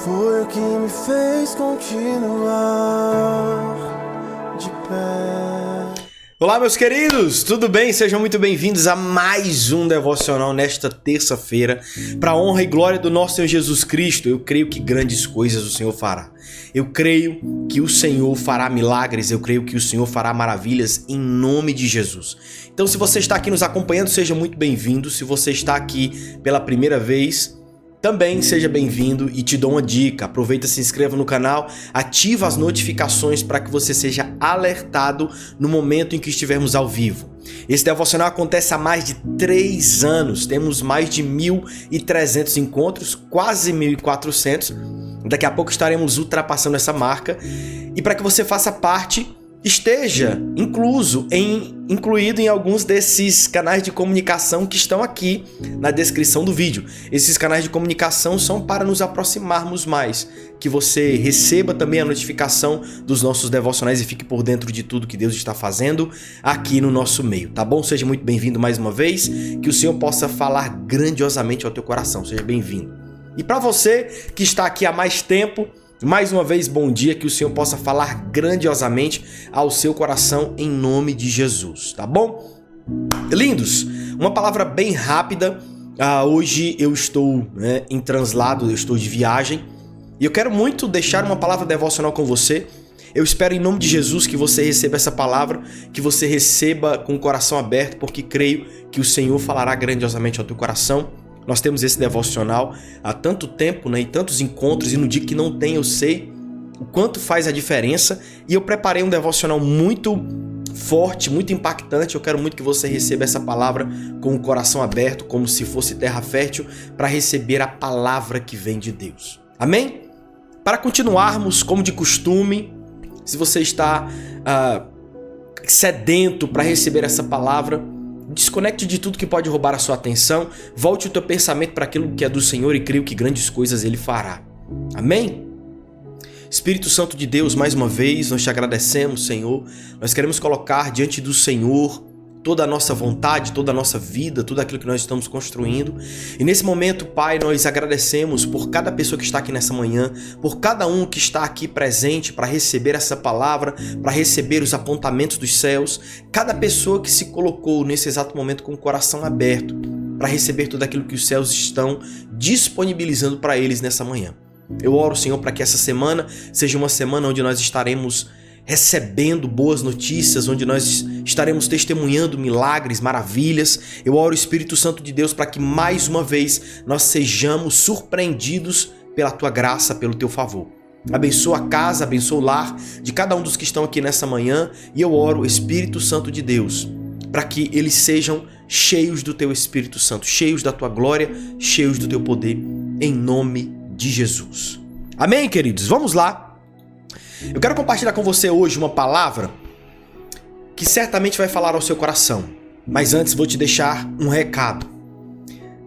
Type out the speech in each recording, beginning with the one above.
Foi o que me fez continuar de pé. Olá, meus queridos, tudo bem? Sejam muito bem-vindos a mais um devocional nesta terça-feira. Para a honra e glória do nosso Senhor Jesus Cristo, eu creio que grandes coisas o Senhor fará. Eu creio que o Senhor fará milagres, eu creio que o Senhor fará maravilhas em nome de Jesus. Então, se você está aqui nos acompanhando, seja muito bem-vindo. Se você está aqui pela primeira vez, também seja bem-vindo e te dou uma dica. Aproveita, se inscreva no canal, ativa as notificações para que você seja alertado no momento em que estivermos ao vivo. Esse devocional acontece há mais de 3 anos, temos mais de 1.300 encontros, quase 1.400. Daqui a pouco estaremos ultrapassando essa marca. E para que você faça parte, esteja incluído em alguns desses canais de comunicação que estão aqui na descrição do vídeo. Esses canais de comunicação são para nos aproximarmos mais, que você receba também a notificação dos nossos devocionais e fique por dentro de tudo que Deus está fazendo aqui no nosso meio, tá bom? Seja muito bem-vindo mais uma vez, que o Senhor possa falar grandiosamente ao teu coração, seja bem-vindo. E para você que está aqui há mais tempo, mais uma vez, bom dia, que o Senhor possa falar grandiosamente ao seu coração em nome de Jesus, tá bom? Lindos, uma palavra bem rápida. Hoje eu estou em translado, eu estou de viagem e eu quero muito deixar uma palavra devocional com você. Eu espero em nome de Jesus que você receba essa palavra, que você receba com o coração aberto, porque creio que o Senhor falará grandiosamente ao teu coração. Nós temos esse devocional há tanto tempo, e tantos encontros, e no dia que não tem eu sei o quanto faz a diferença. E eu preparei um devocional muito forte, muito impactante. Eu quero muito que você receba essa palavra com o coração aberto, como se fosse terra fértil, para receber a palavra que vem de Deus. Amém? Para continuarmos, como de costume, se você está sedento para receber essa palavra, desconecte de tudo que pode roubar a sua atenção, volte o teu pensamento para aquilo que é do Senhor e creio que grandes coisas Ele fará. Amém? Espírito Santo de Deus, mais uma vez, nós te agradecemos, Senhor. Nós queremos colocar diante do Senhor toda a nossa vontade, toda a nossa vida, tudo aquilo que nós estamos construindo. E nesse momento, Pai, nós agradecemos por cada pessoa que está aqui nessa manhã, por cada um que está aqui presente para receber essa palavra, para receber os apontamentos dos céus, cada pessoa que se colocou nesse exato momento com o coração aberto para receber tudo aquilo que os céus estão disponibilizando para eles nessa manhã. Eu oro, Senhor, para que essa semana seja uma semana onde nós estaremos recebendo boas notícias, onde nós estaremos testemunhando milagres, maravilhas. Eu oro, Espírito Santo de Deus, para que mais uma vez nós sejamos surpreendidos pela Tua graça, pelo Teu favor. Abençoa a casa, abençoa o lar de cada um dos que estão aqui nessa manhã. E eu oro, Espírito Santo de Deus, para que eles sejam cheios do Teu Espírito Santo, cheios da Tua glória, cheios do Teu poder, em nome de Jesus. Amém, queridos? Vamos lá. Eu quero compartilhar com você hoje uma palavra que certamente vai falar ao seu coração. Mas antes vou te deixar um recado.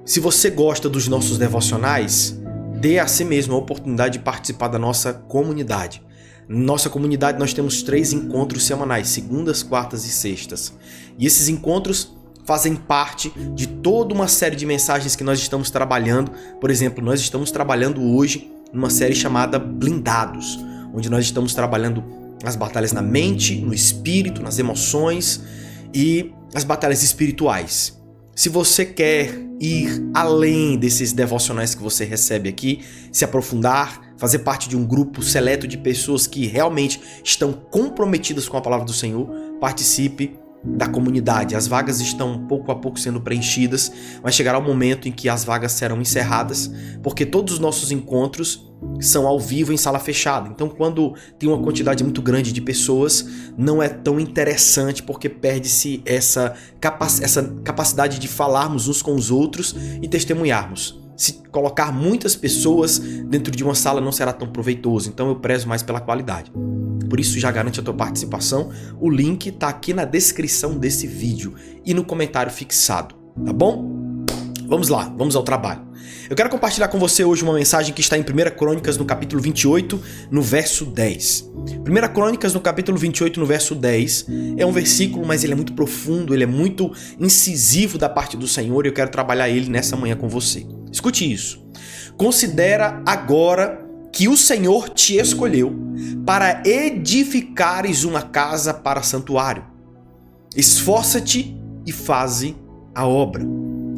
Se você gosta dos nossos devocionais, dê a si mesmo a oportunidade de participar da nossa comunidade. Nossa comunidade nós temos 3 encontros semanais, segundas, quartas e sextas. E esses encontros fazem parte de toda uma série de mensagens que nós estamos trabalhando. Por exemplo, nós estamos trabalhando hoje numa série chamada Blindados, onde nós estamos trabalhando as batalhas na mente, no espírito, nas emoções e as batalhas espirituais. Se você quer ir além desses devocionais que você recebe aqui, se aprofundar, fazer parte de um grupo seleto de pessoas que realmente estão comprometidas com a palavra do Senhor, participe da comunidade. As vagas estão pouco a pouco sendo preenchidas, mas chegará o momento em que as vagas serão encerradas, porque todos os nossos encontros são ao vivo em sala fechada. Então, quando tem uma quantidade muito grande de pessoas, não é tão interessante, porque perde-se essa capacidade de falarmos uns com os outros e testemunharmos. Se colocar muitas pessoas dentro de uma sala não será tão proveitoso, então eu prezo mais pela qualidade. Por isso já garante a tua participação, o link está aqui na descrição desse vídeo e no comentário fixado, tá bom? Vamos lá, vamos ao trabalho. Eu quero compartilhar com você hoje uma mensagem que está em 1 Crônicas, no capítulo 28, no verso 10. 1 Crônicas, no capítulo 28, no verso 10, é um versículo, mas ele é muito profundo, ele é muito incisivo da parte do Senhor e eu quero trabalhar ele nessa manhã com você. Escute isso. Considera agora que o Senhor te escolheu para edificares uma casa para santuário. Esforça-te e faze a obra.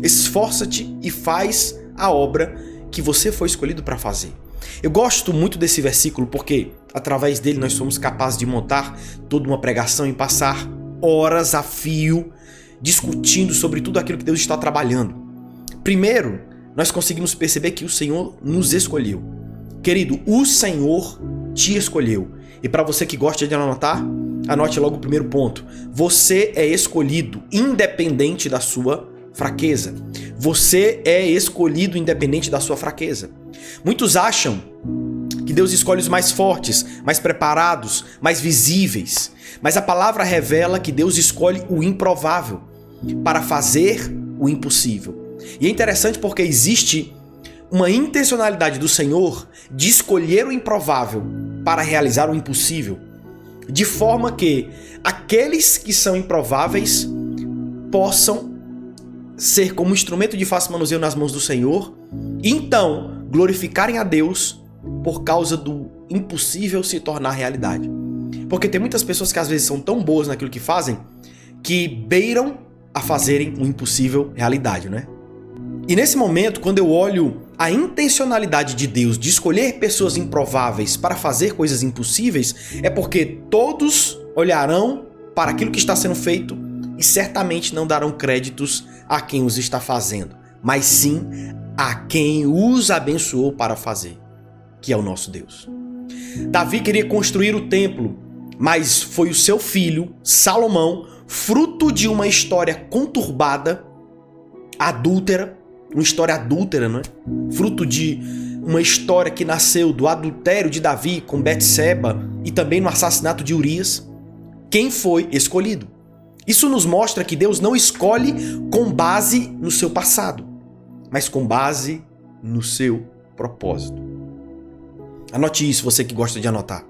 Esforça-te e faz a obra que você foi escolhido para fazer. Eu gosto muito desse versículo porque, através dele, nós somos capazes de montar toda uma pregação e passar horas a fio discutindo sobre tudo aquilo que Deus está trabalhando. Primeiro, nós conseguimos perceber que o Senhor nos escolheu. Querido, o Senhor te escolheu. E para você que gosta de anotar, anote logo o primeiro ponto. Você é escolhido independente da sua fraqueza. Você é escolhido independente da sua fraqueza. Muitos acham que Deus escolhe os mais fortes, mais preparados, mais visíveis. Mas a palavra revela que Deus escolhe o improvável para fazer o impossível. E é interessante porque existe uma intencionalidade do Senhor de escolher o improvável para realizar o impossível, de forma que aqueles que são improváveis possam ser como instrumento de fácil manuseio nas mãos do Senhor, e então glorificarem a Deus por causa do impossível se tornar realidade. Porque tem muitas pessoas que às vezes são tão boas naquilo que fazem que beiram a fazerem o impossível realidade, né? E nesse momento, quando eu olho a intencionalidade de Deus de escolher pessoas improváveis para fazer coisas impossíveis, é porque todos olharão para aquilo que está sendo feito e certamente não darão créditos a quem os está fazendo, mas sim a quem os abençoou para fazer, que é o nosso Deus. Davi queria construir o templo, mas foi o seu filho, Salomão, fruto de uma história conturbada, adúltera, uma história adúltera, não é? Fruto de uma história que nasceu do adultério de Davi com Betseba e também no assassinato de Urias. Quem foi escolhido? Isso nos mostra que Deus não escolhe com base no seu passado, mas com base no seu propósito. Anote isso, você que gosta de anotar.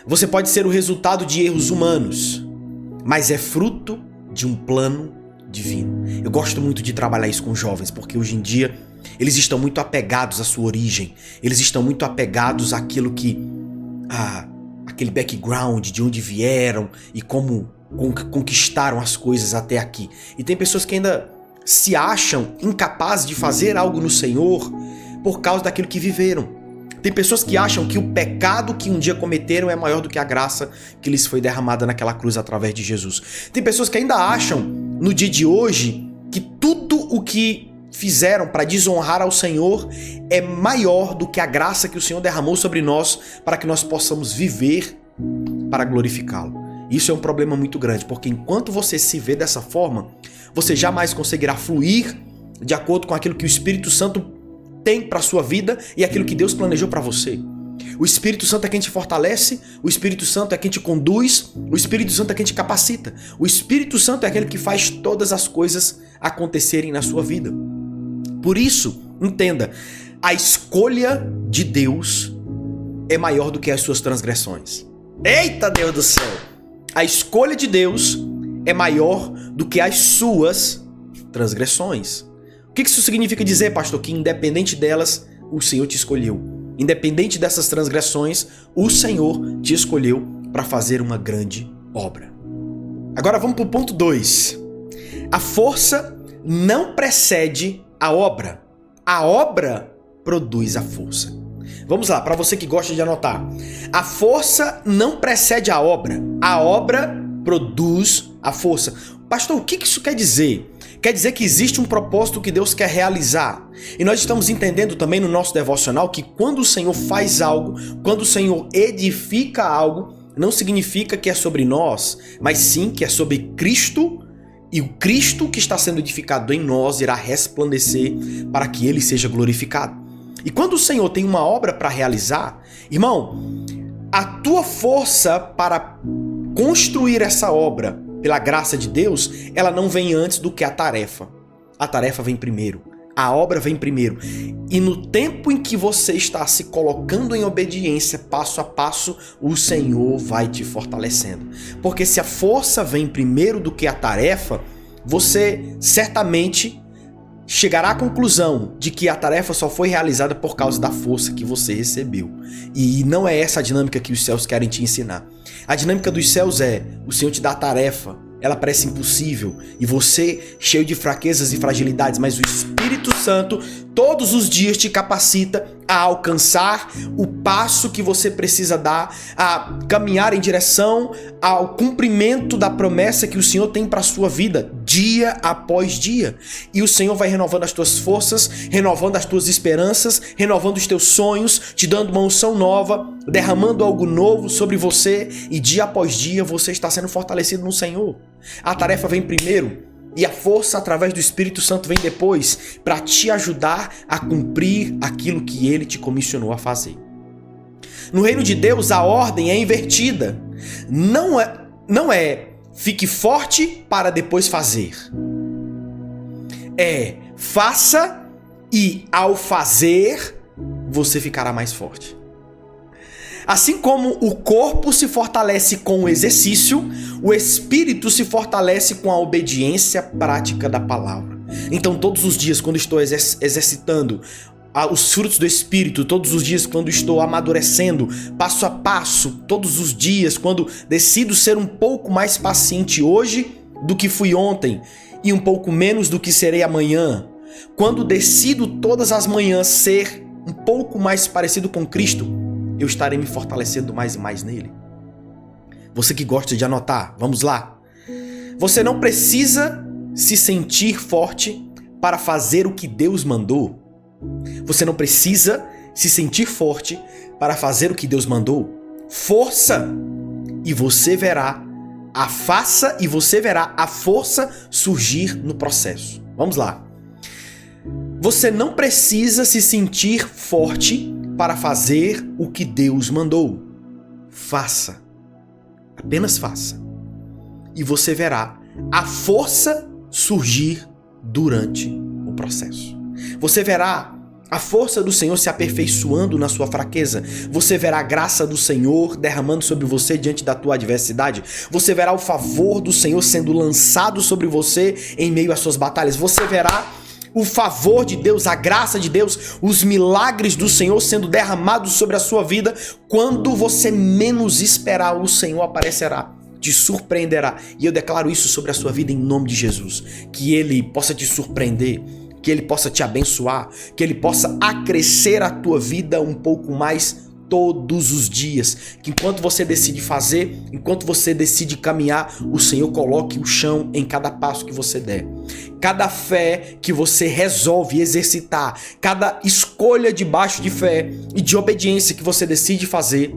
Você pode ser o resultado de erros humanos, mas é fruto de um plano divino. Eu gosto muito de trabalhar isso com jovens, porque hoje em dia eles estão muito apegados à sua origem, eles estão muito apegados àquilo que aquele background de onde vieram e como conquistaram as coisas até aqui. E tem pessoas que ainda se acham incapazes de fazer algo no Senhor por causa daquilo que viveram. Tem pessoas que acham que o pecado que um dia cometeram é maior do que a graça que lhes foi derramada naquela cruz através de Jesus. Tem pessoas que ainda acham, no dia de hoje, que tudo o que fizeram para desonrar ao Senhor é maior do que a graça que o Senhor derramou sobre nós para que nós possamos viver para glorificá-lo. Isso é um problema muito grande, porque enquanto você se vê dessa forma, você jamais conseguirá fluir de acordo com aquilo que o Espírito Santo tem para a sua vida e aquilo que Deus planejou para você. O Espírito Santo é quem te fortalece, o Espírito Santo é quem te conduz, o Espírito Santo é quem te capacita. O Espírito Santo é aquele que faz todas as coisas acontecerem na sua vida. Por isso, entenda, a escolha de Deus é maior do que as suas transgressões. Eita Deus do céu! A escolha de Deus é maior do que as suas transgressões. O que isso significa dizer, pastor? Que independente delas, o Senhor te escolheu. Independente dessas transgressões, o Senhor te escolheu para fazer uma grande obra. Agora vamos para o ponto 2. A força não precede a obra. A obra produz a força. Vamos lá, para você que gosta de anotar. A força não precede a obra produz a força. Pastor, o que isso quer dizer? Quer dizer que existe um propósito que Deus quer realizar. E nós estamos entendendo também no nosso devocional que quando o Senhor faz algo, quando o Senhor edifica algo, não significa que é sobre nós, mas sim que é sobre Cristo, e o Cristo que está sendo edificado em nós irá resplandecer para que ele seja glorificado. E quando o Senhor tem uma obra para realizar, irmão, a tua força para construir essa obra, pela graça de Deus, ela não vem antes do que a tarefa. A tarefa vem primeiro. A obra vem primeiro. E no tempo em que você está se colocando em obediência, passo a passo, o Senhor vai te fortalecendo. Porque se a força vem primeiro do que a tarefa, você certamente chegará à conclusão de que a tarefa só foi realizada por causa da força que você recebeu. E não é essa a dinâmica que os céus querem te ensinar. A dinâmica dos céus é: o Senhor te dá a tarefa, ela parece impossível, e você cheio de fraquezas e fragilidades, mas o Espírito Santo todos os dias te capacita a alcançar o passo que você precisa dar, a caminhar em direção ao cumprimento da promessa que o Senhor tem para a sua vida, dia após dia. E o Senhor vai renovando as tuas forças, renovando as tuas esperanças, renovando os teus sonhos, te dando uma unção nova, derramando algo novo sobre você, e dia após dia você está sendo fortalecido no Senhor. A tarefa vem primeiro, e a força através do Espírito Santo vem depois, para te ajudar a cumprir aquilo que Ele te comissionou a fazer. No reino de Deus, a ordem é invertida. Não é fique forte para depois fazer. É faça e ao fazer você ficará mais forte. Assim como o corpo se fortalece com o exercício, o espírito se fortalece com a obediência prática da palavra. Então, todos os dias, quando estou exercitando os frutos do Espírito, todos os dias, quando estou amadurecendo, passo a passo, todos os dias, quando decido ser um pouco mais paciente hoje do que fui ontem e um pouco menos do que serei amanhã, quando decido todas as manhãs ser um pouco mais parecido com Cristo, eu estarei me fortalecendo mais e mais nele. Você que gosta de anotar, vamos lá. Você não precisa se sentir forte para fazer o que Deus mandou. Você não precisa se sentir forte para fazer o que Deus mandou. Força! E você verá a força surgir no processo. Vamos lá. Você não precisa se sentir forte para fazer o que Deus mandou. Faça. Apenas faça. E você verá a força surgir durante o processo. Você verá a força do Senhor se aperfeiçoando na sua fraqueza. Você verá a graça do Senhor derramando sobre você diante da tua adversidade. Você verá o favor do Senhor sendo lançado sobre você em meio às suas batalhas. Você verá o favor de Deus, a graça de Deus, os milagres do Senhor sendo derramados sobre a sua vida. Quando você menos esperar, o Senhor aparecerá, te surpreenderá. E eu declaro isso sobre a sua vida em nome de Jesus. Que Ele possa te surpreender, que Ele possa te abençoar, que Ele possa acrescer a tua vida um pouco mais todos os dias. Que enquanto você decide fazer, enquanto você decide caminhar, o Senhor coloque o chão em cada passo que você der. Cada fé que você resolve exercitar, cada escolha debaixo de fé e de obediência que você decide fazer,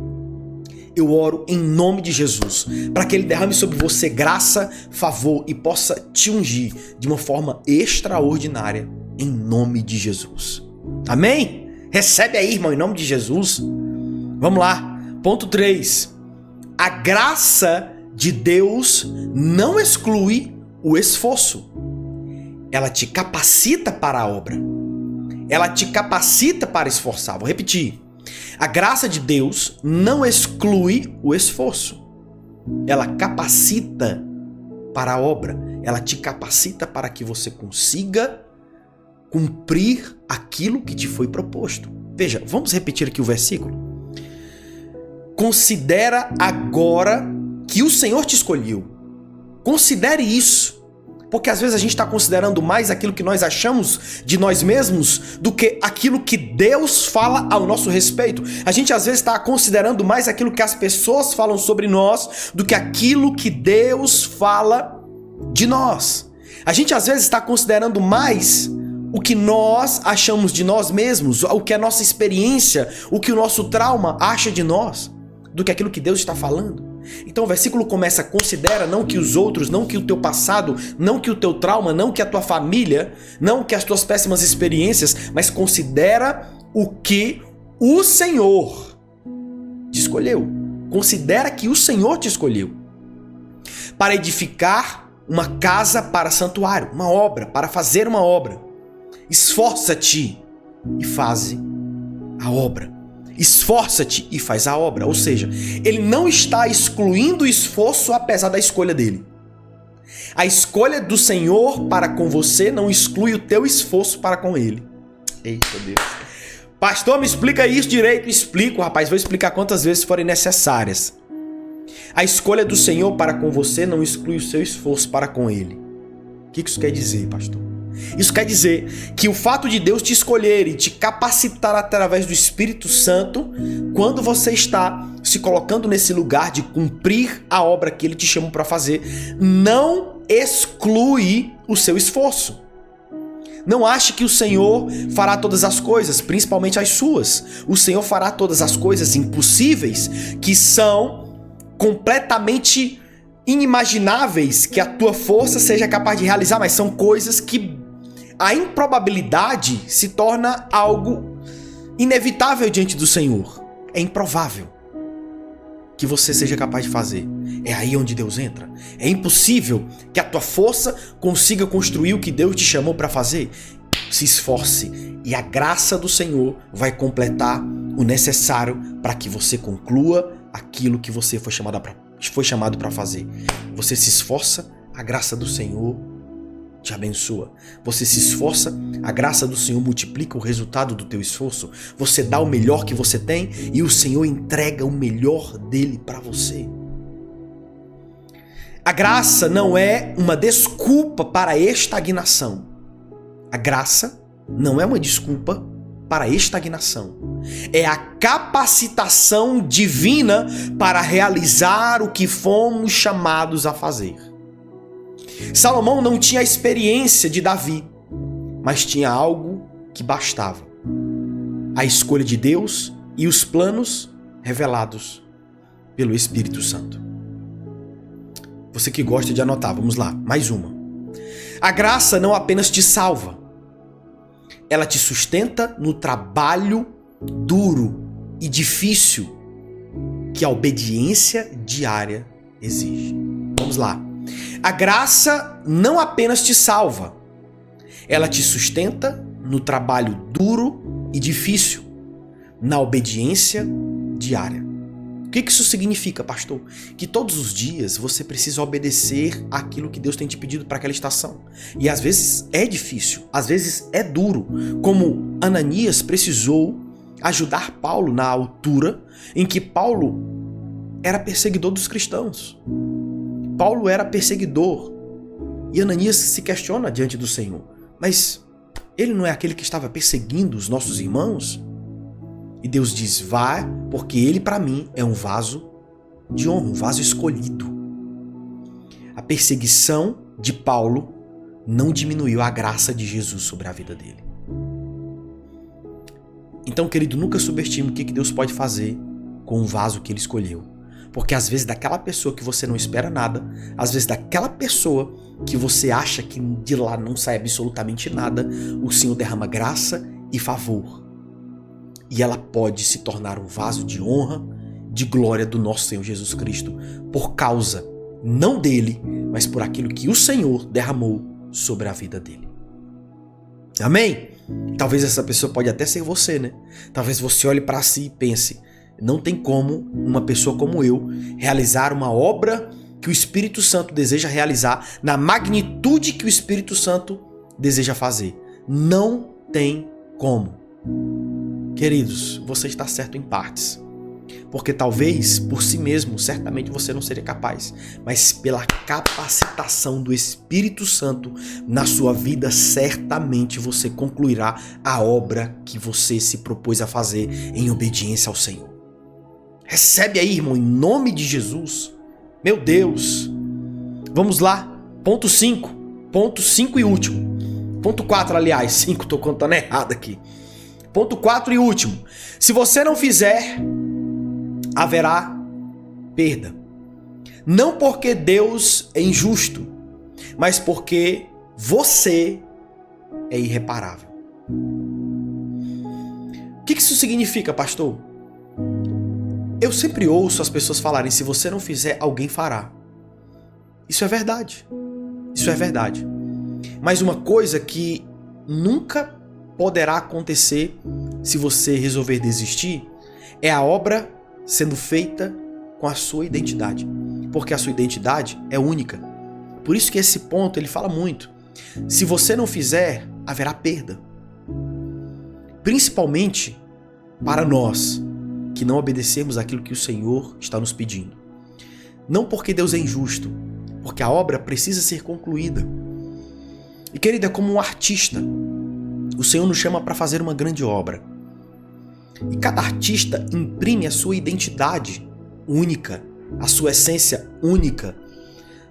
eu oro em nome de Jesus, para que Ele derrame sobre você graça, favor e possa te ungir de uma forma extraordinária, em nome de Jesus. Amém? Recebe aí, irmão, em nome de Jesus. Vamos lá. Ponto 3. A graça de Deus não exclui o esforço. Ela te capacita para a obra. Ela te capacita para esforçar. Vou repetir. A graça de Deus não exclui o esforço. Ela capacita para a obra. Ela te capacita para que você consiga cumprir aquilo que te foi proposto. Veja, vamos repetir aqui o versículo. Considera agora que o Senhor te escolheu. Considere isso. Porque às vezes a gente está considerando mais aquilo que nós achamos de nós mesmos do que aquilo que Deus fala ao nosso respeito. A gente às vezes está considerando mais aquilo que as pessoas falam sobre nós do que aquilo que Deus fala de nós. A gente às vezes está considerando mais o que nós achamos de nós mesmos, o que a nossa experiência, o que o nosso trauma acha de nós, do que aquilo que Deus está falando. Então o versículo começa: considera não que os outros, não que o teu passado, não que o teu trauma, não que a tua família, não que as tuas péssimas experiências, mas considera o que o Senhor te escolheu. Considera que o Senhor te escolheu para edificar uma casa para santuário, uma obra, para fazer uma obra. Esforça-te e faze a obra. Esforça-te e faz a obra. Ou seja, ele não está excluindo o esforço apesar da escolha dele. A escolha do Senhor para com você não exclui o teu esforço para com Ele. Eita Deus. Pastor, me explica isso direito. Explico, rapaz. Vou explicar quantas vezes forem necessárias. A escolha do Senhor para com você não exclui o seu esforço para com Ele. O que isso quer dizer, pastor? Isso quer dizer que o fato de Deus te escolher e te capacitar através do Espírito Santo, quando você está se colocando nesse lugar de cumprir a obra que Ele te chamou para fazer, não exclui o seu esforço. Não ache que o Senhor fará todas as coisas, principalmente as suas. O Senhor fará todas as coisas impossíveis, que são completamente inimagináveis que a tua força seja capaz de realizar, mas são coisas que a improbabilidade se torna algo inevitável diante do Senhor. É improvável que você seja capaz de fazer. É aí onde Deus entra. É impossível que a tua força consiga construir o que Deus te chamou para fazer. Se esforce e a graça do Senhor vai completar o necessário para que você conclua aquilo que você foi chamado para fazer. Você se esforça, a graça do Senhor te abençoa. Você se esforça, a graça do Senhor multiplica o resultado do teu esforço. Você dá o melhor que você tem e o Senhor entrega o melhor dele para você. A graça não é uma desculpa para a estagnação. A graça não é uma desculpa para a estagnação. É a capacitação divina para realizar o que fomos chamados a fazer. Salomão não tinha a experiência de Davi, mas tinha algo que bastava: a escolha de Deus e os planos revelados pelo Espírito Santo. Você que gosta de anotar, vamos lá, mais uma. A graça não apenas te salva, ela te sustenta no trabalho duro e difícil que a obediência diária exige. Vamos lá. A graça não apenas te salva, ela te sustenta no trabalho duro e difícil, na obediência diária. O que isso significa, pastor? Que todos os dias você precisa obedecer aquilo que Deus tem te pedido para aquela estação. E às vezes é difícil, às vezes é duro, como Ananias precisou ajudar Paulo na altura em que Paulo era perseguidor dos cristãos. Paulo era perseguidor e Ananias se questiona diante do Senhor. Mas ele não é aquele que estava perseguindo os nossos irmãos? E Deus diz: vá, porque ele para mim é um vaso de honra, um vaso escolhido. A perseguição de Paulo não diminuiu a graça de Jesus sobre a vida dele. Então, querido, nunca subestime o que Deus pode fazer com um vaso que ele escolheu. Porque às vezes daquela pessoa que você não espera nada, às vezes daquela pessoa que você acha que de lá não sai absolutamente nada, o Senhor derrama graça e favor. E ela pode se tornar um vaso de honra, de glória do nosso Senhor Jesus Cristo, por causa, não dele, mas por aquilo que o Senhor derramou sobre a vida dele. Amém? Talvez essa pessoa pode até ser você, né? Talvez você olhe para si e pense: não tem como uma pessoa como eu realizar uma obra que o Espírito Santo deseja realizar na magnitude que o Espírito Santo deseja fazer. Não tem como. Queridos, você está certo em partes. Porque talvez por si mesmo, certamente você não seria capaz. Mas pela capacitação do Espírito Santo na sua vida, certamente você concluirá a obra que você se propôs a fazer em obediência ao Senhor. Recebe aí, irmão, em nome de Jesus. Meu Deus. Vamos lá. Ponto 5. Ponto 5 e último. Ponto 4, aliás. 5, tô contando errado aqui. Ponto 4 e último. Se você não fizer, haverá perda. Não porque Deus é injusto, mas porque você é irreparável. O que isso significa, pastor? Eu sempre ouço as pessoas falarem: se você não fizer, alguém fará. Isso é verdade. Isso é verdade. Mas uma coisa que nunca poderá acontecer se você resolver desistir é a obra sendo feita com a sua identidade. Porque a sua identidade é única. Por isso que esse ponto ele fala muito. Se você não fizer, haverá perda. Principalmente para nós que não obedecemos aquilo que o Senhor está nos pedindo. Não porque Deus é injusto, porque a obra precisa ser concluída. E querida, como um artista, o Senhor nos chama para fazer uma grande obra. E cada artista imprime a sua identidade única, a sua essência única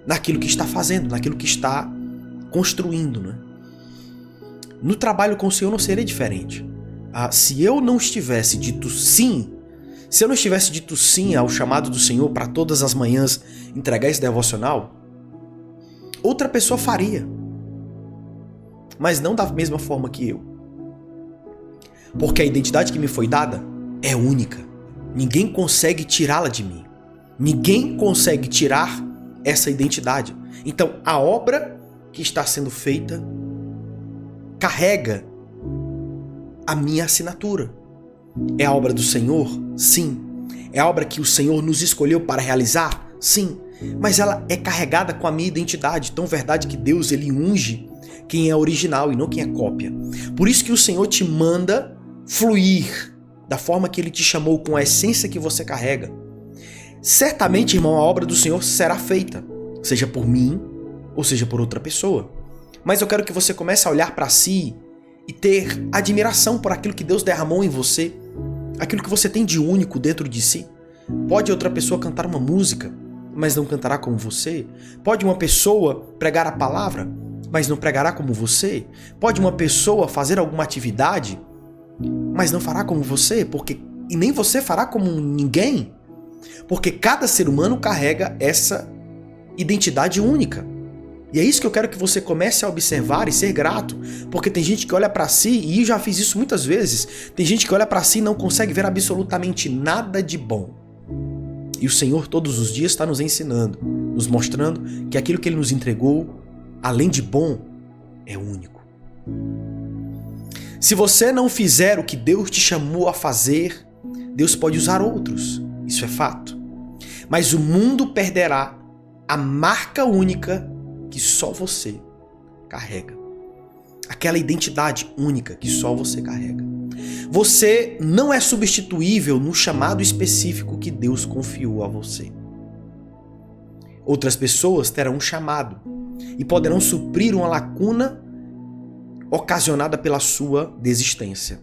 naquilo que está fazendo, naquilo que está construindo, né? No trabalho com o Senhor não seria diferente. Se eu não estivesse dito sim, se eu não estivesse dito sim ao chamado do Senhor para todas as manhãs entregar esse devocional, outra pessoa faria, mas não da mesma forma que eu. Porque a identidade que me foi dada é única. Ninguém consegue tirá-la de mim. Ninguém consegue tirar essa identidade. Então, a obra que está sendo feita carrega a minha assinatura. É a obra do Senhor? Sim. É a obra que o Senhor nos escolheu para realizar? Sim. Mas ela é carregada com a minha identidade. Tão verdade que Deus ele unge quem é original e não quem é cópia. Por isso que o Senhor te manda fluir da forma que Ele te chamou, com a essência que você carrega. Certamente, irmão, a obra do Senhor será feita, seja por mim ou seja por outra pessoa. Mas eu quero que você comece a olhar para si e ter admiração por aquilo que Deus derramou em você, aquilo que você tem de único dentro de si. Pode outra pessoa cantar uma música, mas não cantará como você. Pode uma pessoa pregar a palavra, mas não pregará como você. Pode uma pessoa fazer alguma atividade, mas não fará como você, e nem você fará como ninguém. Porque cada ser humano carrega essa identidade única. E é isso que eu quero que você comece a observar e ser grato. Porque tem gente que olha pra si, e eu já fiz isso muitas vezes, tem gente que olha pra si e não consegue ver absolutamente nada de bom. E o Senhor todos os dias está nos ensinando, nos mostrando que aquilo que Ele nos entregou, além de bom, é único. Se você não fizer o que Deus te chamou a fazer, Deus pode usar outros, isso é fato. Mas o mundo perderá a marca única que só você carrega. Aquela identidade única que só você carrega. Você não é substituível no chamado específico que Deus confiou a você. Outras pessoas terão um chamado e poderão suprir uma lacuna ocasionada pela sua desistência.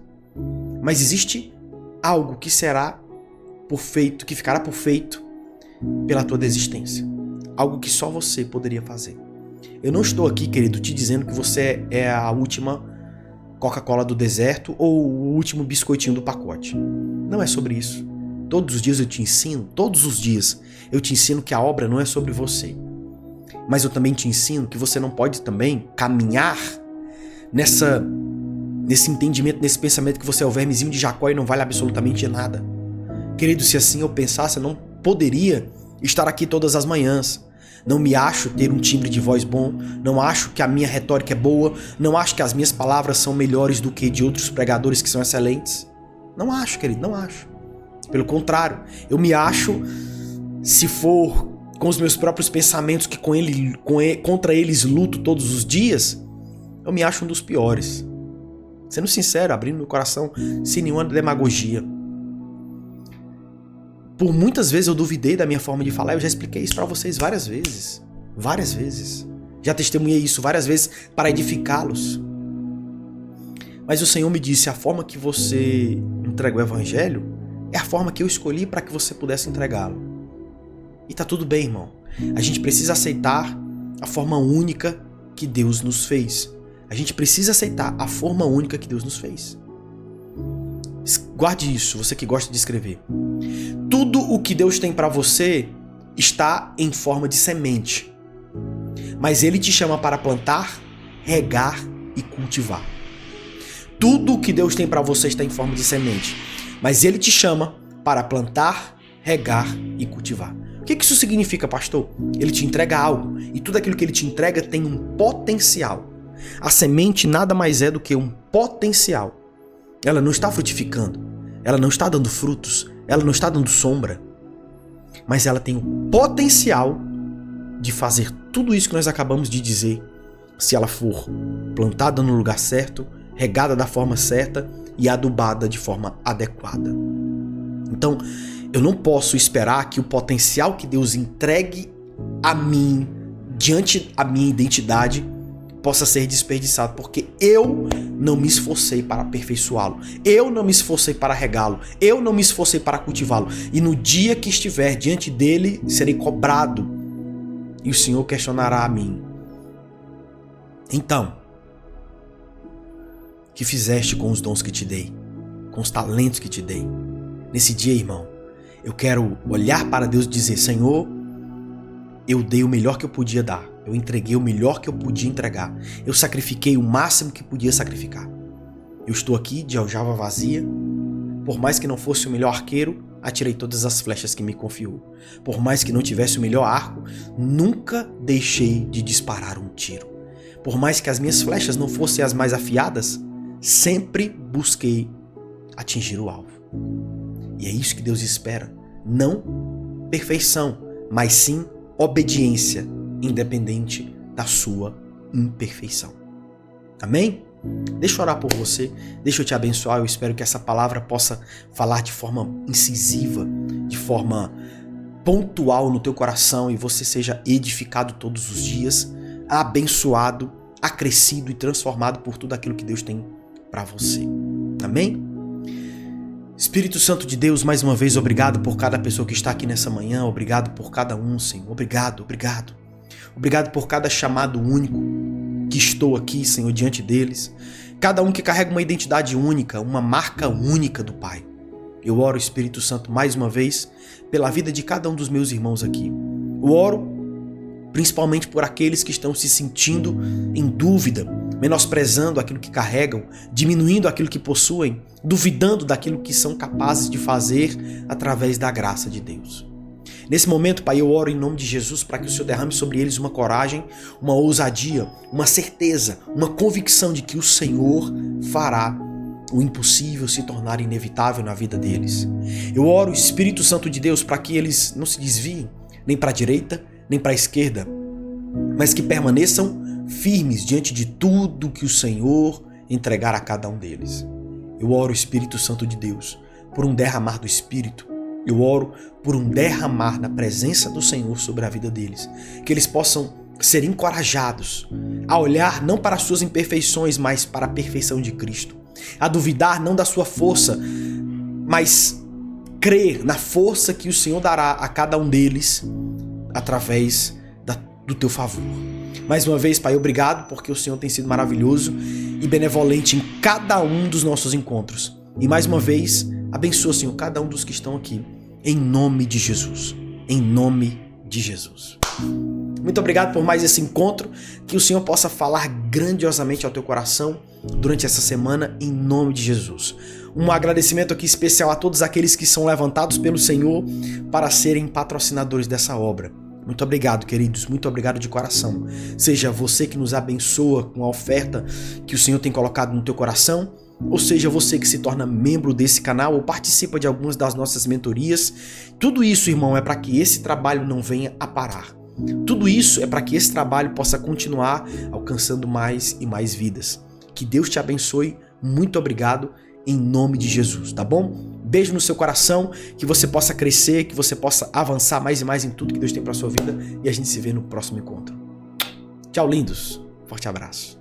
Mas existe algo que será por feito, que ficará por feito pela tua desistência. Algo que só você poderia fazer. Eu não estou aqui, querido, te dizendo que você é a última Coca-Cola do deserto ou o último biscoitinho do pacote. Não é sobre isso. Todos os dias eu te ensino, que a obra não é sobre você. Mas eu também te ensino que você não pode também caminhar nesse entendimento, nesse pensamento que você é o vermezinho de Jacó e não vale absolutamente nada. Querido, se assim eu pensasse, eu não poderia estar aqui todas as manhãs. Não me acho ter um timbre de voz bom, não acho que a minha retórica é boa, não acho que as minhas palavras são melhores do que de outros pregadores que são excelentes. Não acho, querido, não acho. Pelo contrário, eu me acho, se for com os meus próprios pensamentos que contra eles luto todos os dias, eu me acho um dos piores. Sendo sincero, abrindo meu coração, sem nenhuma demagogia. Por muitas vezes eu duvidei da minha forma de falar, eu já expliquei isso para vocês várias vezes. Várias vezes. Já testemunhei isso várias vezes para edificá-los. Mas o Senhor me disse, a forma que você entrega o Evangelho é a forma que eu escolhi para que você pudesse entregá-lo. E tá tudo bem, irmão. A gente precisa aceitar a forma única que Deus nos fez. A gente precisa aceitar a forma única que Deus nos fez. Guarde isso, você que gosta de escrever. Tudo o que Deus tem para você está em forma de semente. Mas Ele te chama para plantar, regar e cultivar. Tudo o que Deus tem para você está em forma de semente. Mas Ele te chama para plantar, regar e cultivar. O que isso significa, pastor? Ele te entrega algo. E tudo aquilo que Ele te entrega tem um potencial. A semente nada mais é do que um potencial. Ela não está frutificando. Ela não está dando frutos. Ela não está dando sombra. Mas ela tem o potencial de fazer tudo isso que nós acabamos de dizer, se ela for plantada no lugar certo, regada da forma certa e adubada de forma adequada. Então, eu não posso esperar que o potencial que Deus entregue a mim, diante da minha identidade, possa ser desperdiçado, porque eu não me esforcei para aperfeiçoá-lo, eu não me esforcei para regá-lo, eu não me esforcei para cultivá-lo, e no dia que estiver diante dele, serei cobrado, e o Senhor questionará a mim. Então, o que fizeste com os dons que te dei, com os talentos que te dei? Nesse dia, irmão, eu quero olhar para Deus e dizer: Senhor, eu dei o melhor que eu podia dar, eu entreguei o melhor que eu podia entregar, eu sacrifiquei o máximo que podia sacrificar. Eu estou aqui de aljava vazia, por mais que não fosse o melhor arqueiro, atirei todas as flechas que me confiou. Por mais que não tivesse o melhor arco, nunca deixei de disparar um tiro. Por mais que as minhas flechas não fossem as mais afiadas, sempre busquei atingir o alvo. E é isso que Deus espera. Não perfeição, mas sim obediência, independente da sua imperfeição. Amém? Deixa eu orar por você, deixa eu te abençoar. Eu espero que essa palavra possa falar de forma incisiva, de forma pontual no teu coração, e você seja edificado todos os dias, abençoado, acrescido e transformado por tudo aquilo que Deus tem para você. Amém? Espírito Santo de Deus, mais uma vez, obrigado por cada pessoa que está aqui nessa manhã, obrigado por cada um, Senhor, obrigado. Obrigado por cada chamado único que estou aqui, Senhor, diante deles. Cada um que carrega uma identidade única, uma marca única do Pai. Eu oro, Espírito Santo, mais uma vez, pela vida de cada um dos meus irmãos aqui. Eu oro principalmente por aqueles que estão se sentindo em dúvida, menosprezando aquilo que carregam, diminuindo aquilo que possuem, duvidando daquilo que são capazes de fazer através da graça de Deus. Nesse momento, Pai, eu oro em nome de Jesus para que o Senhor derrame sobre eles uma coragem, uma ousadia, uma certeza, uma convicção de que o Senhor fará o impossível se tornar inevitável na vida deles. Eu oro, Espírito Santo de Deus, para que eles não se desviem nem para a direita, nem para a esquerda, mas que permaneçam firmes diante de tudo que o Senhor entregar a cada um deles. Eu oro, Espírito Santo de Deus, por um derramar do Espírito. Eu oro por um derramar da presença do Senhor sobre a vida deles. Que eles possam ser encorajados a olhar não para as suas imperfeições, mas para a perfeição de Cristo. A duvidar não da sua força, mas crer na força que o Senhor dará a cada um deles através do teu favor. Mais uma vez, Pai, obrigado porque o Senhor tem sido maravilhoso e benevolente em cada um dos nossos encontros. E mais uma vez, abençoa, Senhor, cada um dos que estão aqui, em nome de Jesus. Em nome de Jesus. Muito obrigado por mais esse encontro, que o Senhor possa falar grandiosamente ao teu coração durante essa semana, em nome de Jesus. Um agradecimento aqui especial a todos aqueles que são levantados pelo Senhor para serem patrocinadores dessa obra. Muito obrigado, queridos, muito obrigado de coração. Seja você que nos abençoa com a oferta que o Senhor tem colocado no teu coração, ou seja você que se torna membro desse canal ou participa de algumas das nossas mentorias. Tudo isso, irmão, é para que esse trabalho não venha a parar. Tudo isso é para que esse trabalho possa continuar alcançando mais e mais vidas. Que Deus te abençoe. Muito obrigado em nome de Jesus, tá bom? Beijo no seu coração, que você possa crescer, que você possa avançar mais e mais em tudo que Deus tem para sua vida, e a gente se vê no próximo encontro. Tchau, lindos. Forte abraço.